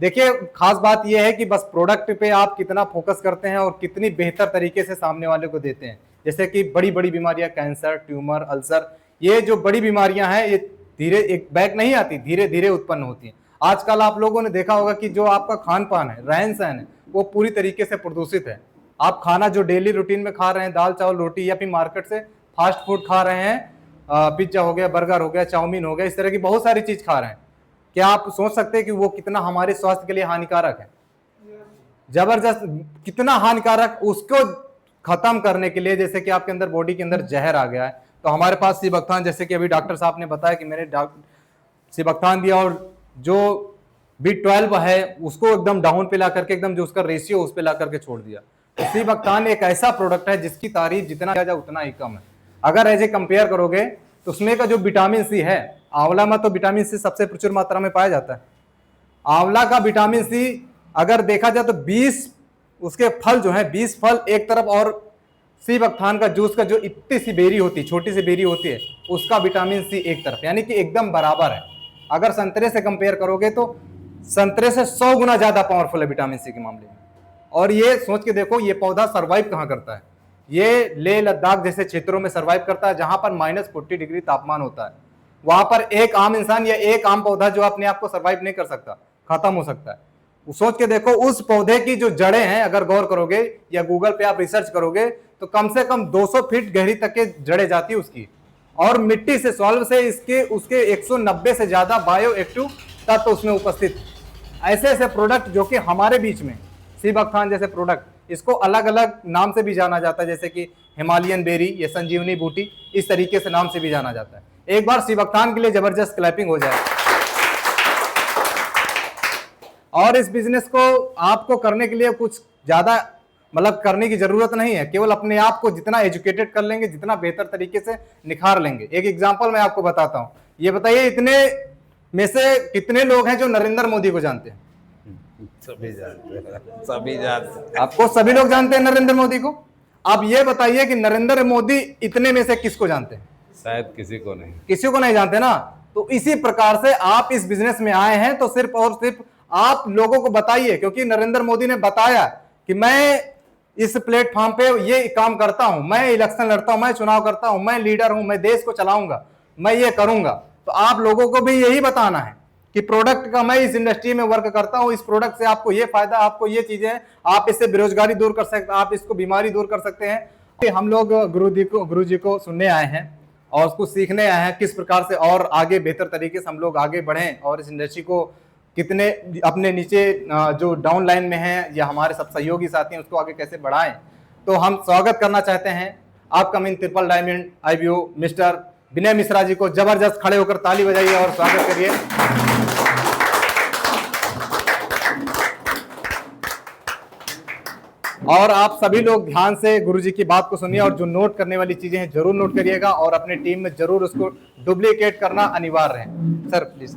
देखिए, खास बात यह है कि बस प्रोडक्ट पे आप कितना फोकस करते हैं और कितनी बेहतर तरीके से सामने वाले को देते हैं। जैसे कि बड़ी बड़ी बीमारियां, कैंसर, ट्यूमर, अल्सर, ये जो बड़ी बीमारियां हैं, ये धीरे एक बैग नहीं आती, धीरे धीरे उत्पन्न होती हैं। आजकल आप लोगों ने देखा होगा कि जो आपका खान पान है, रहन सहन है, वो पूरी तरीके से प्रदूषित है। आप खाना जो डेली रूटीन में खा रहे हैं, दाल चावल रोटी, या फिर मार्केट से फास्ट फूड खा रहे हैं, पिज्जा हो गया, बर्गर हो गया, चाउमीन हो गया, इस तरह की बहुत सारी चीज खा रहे हैं। क्या आप सोच सकते हैं कि वो कितना हमारे स्वास्थ्य के लिए हानिकारक है? जबरदस्त, कितना हानिकारक। उसको खत्म करने के लिए, जैसे कि आपके अंदर बॉडी के अंदर जहर आ गया है, तो हमारे पास सिबकथान, जैसे कि अभी डॉक्टर साहब ने बताया कि मैंने सिबकथान दिया, और जो B12 है उसको एकदम डाउन पे ला करके, एकदम जो उसका रेशियो उस पे ला करके छोड़ दिया। तो सिबकथान एक ऐसा प्रोडक्ट है जिसकी तारीफ जितना किया जाए उतना ही कम है। अगर ऐसे कंपेयर करोगे तो उसमें का जो विटामिन सी है, आंवला में तो विटामिन सी सबसे प्रचुर मात्रा में पाया जाता है। आंवला का विटामिन सी अगर देखा जाए तो 20 उसके फल जो है, 20 फल एक तरफ, और सिबकथान का जूस का जो इतनी सी बेरी होती है, छोटी सी बेरी होती है, उसका विटामिन सी एक तरफ, यानी कि एकदम बराबर है। अगर संतरे से कंपेयर करोगे तो संतरे से 100 गुना ज्यादा पावरफुल है विटामिन सी के मामले में। और ये सोच के देखो, ये पौधा सर्वाइव कहां करता है? ये लेह लद्दाख जैसे क्षेत्रों में सर्वाइव करता है, जहां पर -40 डिग्री तापमान होता है। वहां पर एक आम इंसान या एक आम पौधा जो अपने आप को सर्वाइव नहीं कर सकता, खत्म हो सकता है। सोच के देखो, उस पौधे की जो जड़ें हैं, अगर गौर करोगे या गूगल पे आप रिसर्च करोगे तो कम से कम 200 फीट गहरी तक के जड़ें जाती है उसकी। और मिट्टी से, सॉल्व से इसके उसके 190 से ज्यादा बायो एक्टिव तत्व उसमें उपस्थित। ऐसे ऐसे प्रोडक्ट जो कि हमारे बीच में, सिबकथान जैसे प्रोडक्ट, इसको अलग अलग नाम से भी जाना जाता है, जैसे कि हिमालयन बेरी या संजीवनी बूटी, इस तरीके से नाम से भी जाना जाता है। एक बार सिबकथान के लिए जबरदस्त क्लैपिंग हो जाए। और इस बिजनेस को आपको करने के लिए कुछ ज्यादा मतलब करने की जरूरत नहीं है, केवल अपने आप को जितना एजुकेटेड कर लेंगे, जितना बेहतर तरीके से निखार लेंगे। एक एग्जांपल मैं आपको बताता हूं। ये बताइए, इतने में से कितने लोग हैं जो नरेंद्र मोदी को जानते हैं? सभी जानते, सभी जानते। आपको सभी लोग जानते हैं नरेंद्र मोदी को। अब ये बताइए कि नरेंद्र मोदी इतने में से किसको जानते हैं? शायद किसी को नहीं, किसी को नहीं जानते ना। तो इसी प्रकार से आप इस बिजनेस में आए हैं तो सिर्फ और सिर्फ आप लोगों को बताइए, क्योंकि नरेंद्र मोदी ने बताया कि मैं इस प्लेटफॉर्म पे ये काम करता हूं, मैं इलेक्शन लड़ता हूं, मैं चुनाव करता हूं, मैं लीडर हूं, मैं देश को चलाऊंगा, मैं ये करूंगा। तो आप लोगों को भी यही बताना है कि प्रोडक्ट का, मैं इस इंडस्ट्री में वर्क करता हूं, इस प्रोडक्ट से आपको ये फायदा, आपको ये चीजें, आप इससे बेरोजगारी दूर कर सकते, आप इसको बीमारी दूर कर सकते हैं। हम लोग गुरु जी को सुनने आए हैं और उसको सीखने आए हैं, किस प्रकार से और आगे बेहतर तरीके से हम लोग आगे बढ़ें और इस इंडस्ट्री को कितने अपने नीचे जो डाउन लाइन में हैं या हमारे सब सहयोगी साथी हैं उसको आगे कैसे बढ़ाएं। तो हम स्वागत करना चाहते हैं upcoming triple diamond IBO mister Vinay Mishra ji को। जबरदस्त खड़े होकर ताली बजाइए और स्वागत करिए। और आप सभी लोग ध्यान से गुरु जी की बात को सुनिए और जो नोट करने वाली चीजें हैं जरूर नोट करिएगा और अपने टीम में जरूर उसको डुप्लीकेट करना अनिवार्य है। Sir please.